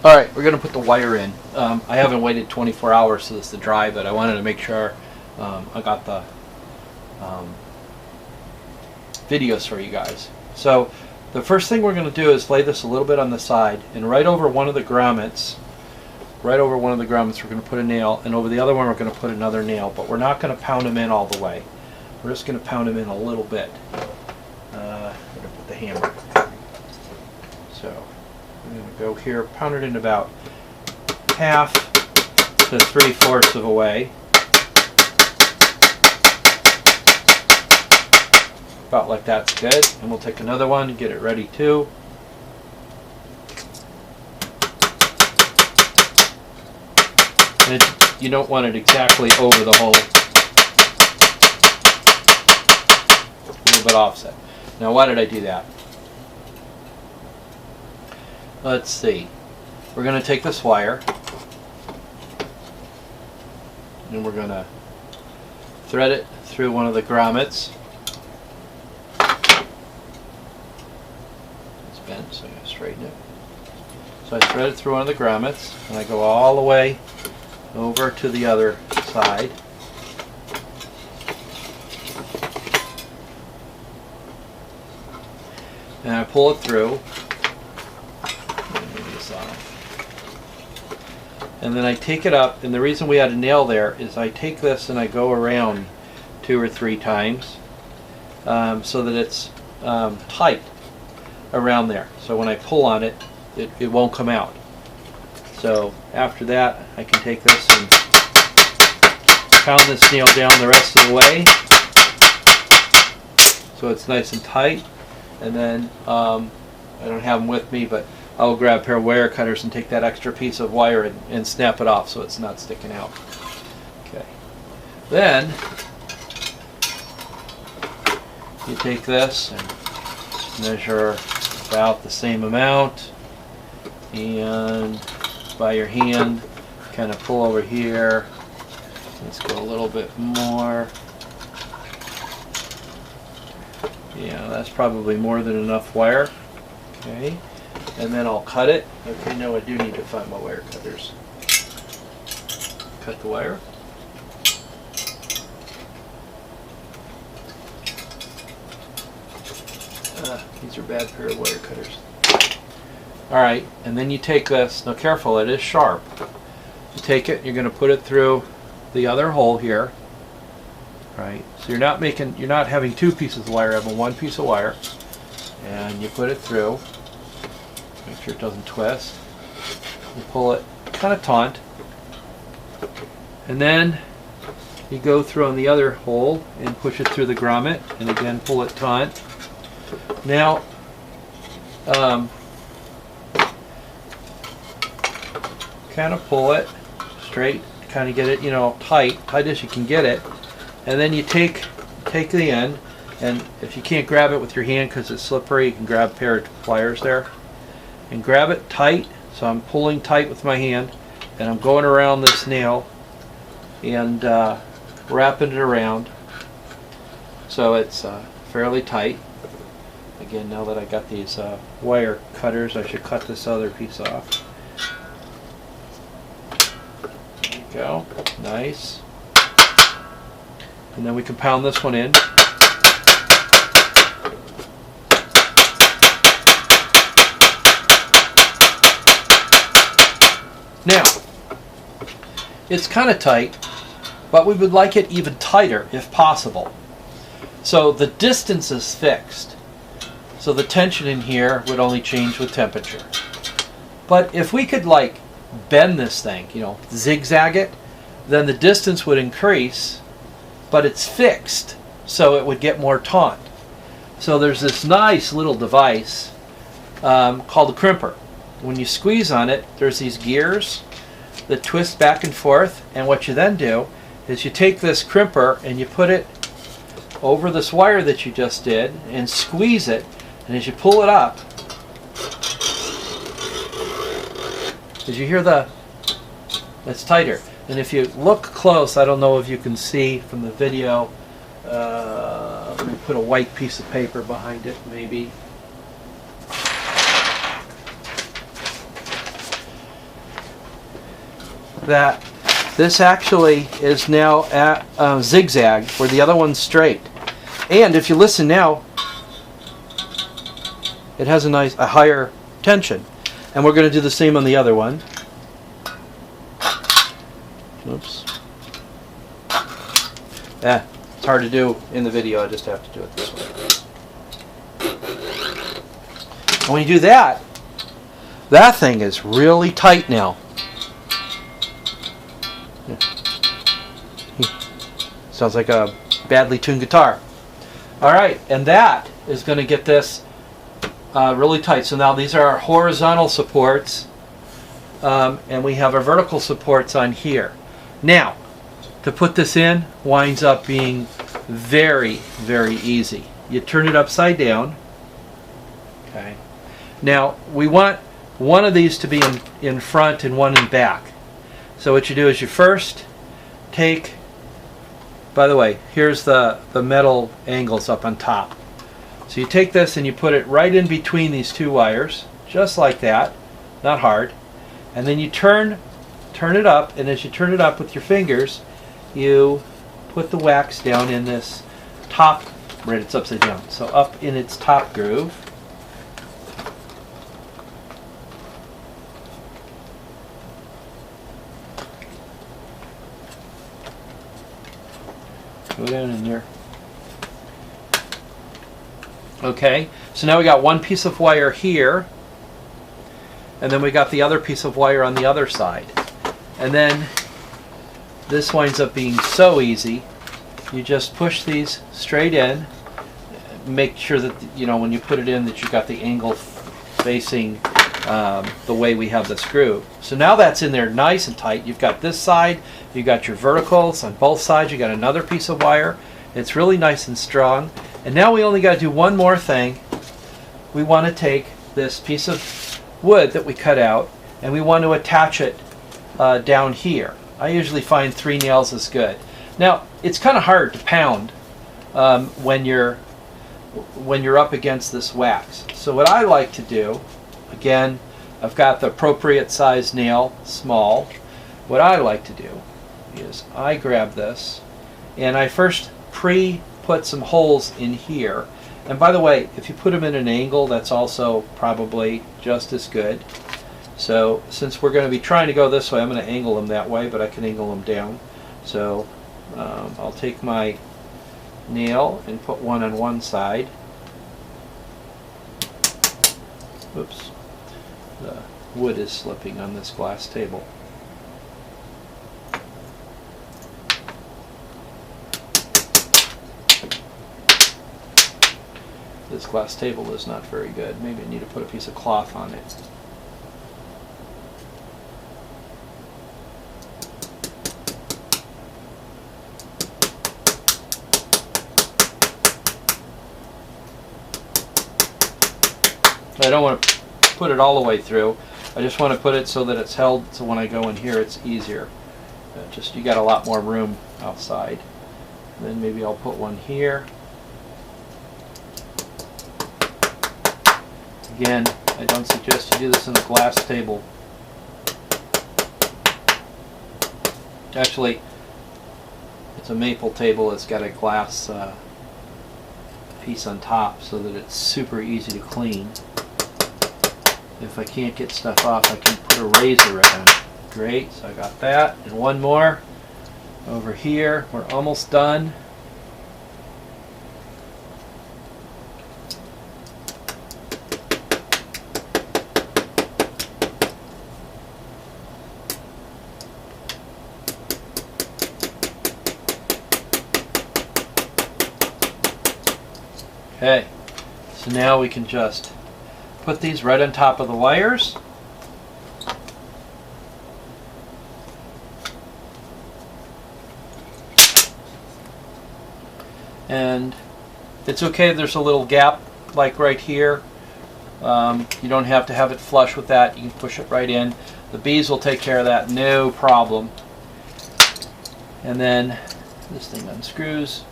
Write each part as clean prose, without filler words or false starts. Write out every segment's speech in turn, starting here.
Alright, we're going to put the wire in. I haven't waited 24 hours for this to dry, but I wanted to make sure I got the videos for you guys. So the first thing we're going to do is lay this a little bit on the side, and right over one of the grommets, we're going to put a nail, and over the other one we're going to put another nail, but we're not going to pound them in all the way. We're just going to pound them in a little bit. We're going to put the hammer. So I'm going to go here, pound it in about half to 3/4 of a way. About like that's good. And we'll take another one and get it ready too. And you don't want it exactly over the hole. A little bit offset. Now why did I do that? Let's see. We're going to take this wire and we're going to thread it through one of the grommets. It's bent, so I got to straighten it. So I thread it through one of the grommets and I go all the way over to the other side. And I pull it through. And then I take it up, and the reason we had a nail there is I take this and I go around 2 or 3 times so that it's tight around there. So when I pull on it, it won't come out. So after that, I can take this and pound this nail down the rest of the way so it's nice and tight. And then I don't have them with me, but I'll grab a pair of wire cutters and take that extra piece of wire and snap it off so it's not sticking out. Okay. Then you take this and measure about the same amount, and by your hand kind of pull over here. Let's go a little bit more. Yeah, that's probably more than enough wire. Okay. And then I'll cut it. Okay, now I do need to find my wire cutters. Cut the wire. These are bad pair of wire cutters. Alright, and then you take this. Now careful, it is sharp. You take it, you're going to put it through the other hole here. Right, so you're not having 2 pieces of wire, having 1 piece of wire. And you put it through. Make sure it doesn't twist. You pull it kind of taut, and then you go through on the other hole and push it through the grommet, and again pull it taut. Now, kind of pull it straight, kind of get it, tight as you can get it, and then you take the end, and if you can't grab it with your hand because it's slippery, you can grab a pair of pliers there. And grab it tight, so I'm pulling tight with my hand, and I'm going around this nail and wrapping it around so it's fairly tight. Again, now that I got these wire cutters, I should cut this other piece off. There you go, nice. And then we can pound this one in. Now, it's kind of tight, but we would like it even tighter if possible. So the distance is fixed. So the tension in here would only change with temperature. But if we could bend this thing, zigzag it, then the distance would increase, but it's fixed, so it would get more taut. So there's this nice little device called a crimper. When you squeeze on it, there's these gears that twist back and forth, and what you then do is you take this crimper and you put it over this wire that you just did and squeeze it, and as you pull it up, did you hear it's tighter. And if you look close, I don't know if you can see from the video, let me put a white piece of paper behind it maybe. that this actually is now at zigzag where the other one's straight. And if you listen now, it has a higher tension. And we're going to do the same on the other one. Oops. It's hard to do in the video. I just have to do it this way. And when you do that, that thing is really tight now. Sounds like a badly tuned guitar. All right, and that is going to get this really tight. So now these are our horizontal supports, and we have our vertical supports on here. Now, to put this in winds up being very, very easy. You turn it upside down. Okay. Now, we want one of these to be in front and one in back. So what you do is you first take, by the way, here's the metal angles up on top. So you take this and you put it right in between these two wires, just like that, not hard. And then you turn it up, and as you turn it up with your fingers, you put the wax down in this top, right, it's upside down, so up in its top groove. Go down in there. Okay, so now we got one piece of wire here, and then we got the other piece of wire on the other side. And then this winds up being so easy. You just push these straight in. Make sure that, you know, when you put it in, that you've got the angle facing the way we have this groove. So now that's in there nice and tight. You've got this side, you've got your verticals on both sides, you got another piece of wire. It's really nice and strong. And now we only got to do one more thing. We want to take this piece of wood that we cut out, and we want to attach it down here. I usually find 3 nails is good. Now, it's kind of hard to pound when you're up against this wax. So what I like to do, again, I've got the appropriate size nail, small. What I like to do is I grab this and I first put some holes in here. And by the way, if you put them in an angle, that's also probably just as good. So since we're going to be trying to go this way, I'm going to angle them that way, but I can angle them down. So I'll take my nail and put one on one side. Oops, the wood is slipping on this glass table. This glass table is not very good. Maybe I need to put a piece of cloth on it. I don't want to put it all the way through. I just want to put it so that it's held, so when I go in here it's easier. Just, you got a lot more room outside. And then maybe I'll put one here. Again, I don't suggest you do this in a glass table. Actually, it's a maple table. It's got a glass piece on top so that it's super easy to clean. If I can't get stuff off, I can put a razor right on it. Great, so I got that. And one more over here. We're almost done. Okay, so now we can just put these right on top of the wires. And it's okay if there's a little gap like right here. You don't have to have it flush with that. You can push it right in. The bees will take care of that, no problem. And then this thing unscrews.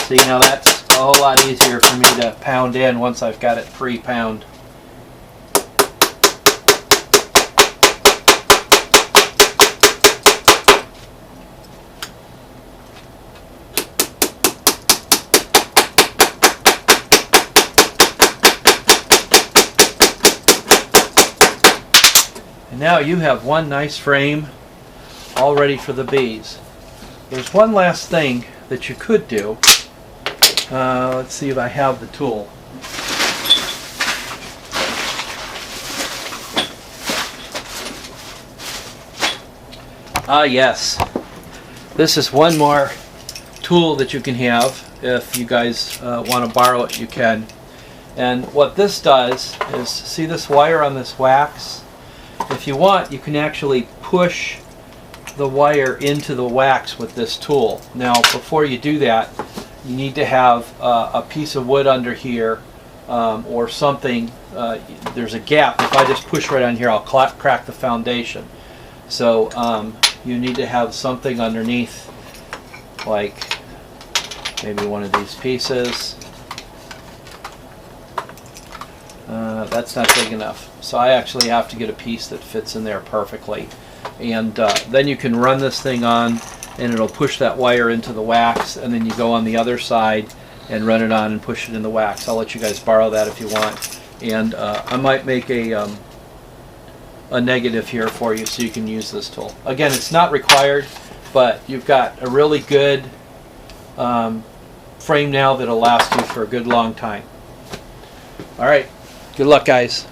See, now that's a whole lot easier for me to pound in once I've got it pre-pound. And now you have one nice frame all ready for the bees. There's one last thing that you could do. Let's see if I have the tool. Ah, yes. This is one more tool that you can have. If you guys want to borrow it, you can. And what this does is, see this wire on this wax? If you want, you can actually push the wire into the wax with this tool. Now, before you do that, you need to have a piece of wood under here or something. There's a gap. If I just push right on here, I'll crack the foundation. So you need to have something underneath, like maybe one of these pieces. That's not big enough, so I actually have to get a piece that fits in there perfectly. And then you can run this thing on, and it'll push that wire into the wax, and then you go on the other side and run it on and push it in the wax. I'll let you guys borrow that if you want. And I might make a negative here for you so you can use this tool. Again, it's not required, but you've got a really good frame now that'll last you for a good long time. All right, good luck, guys.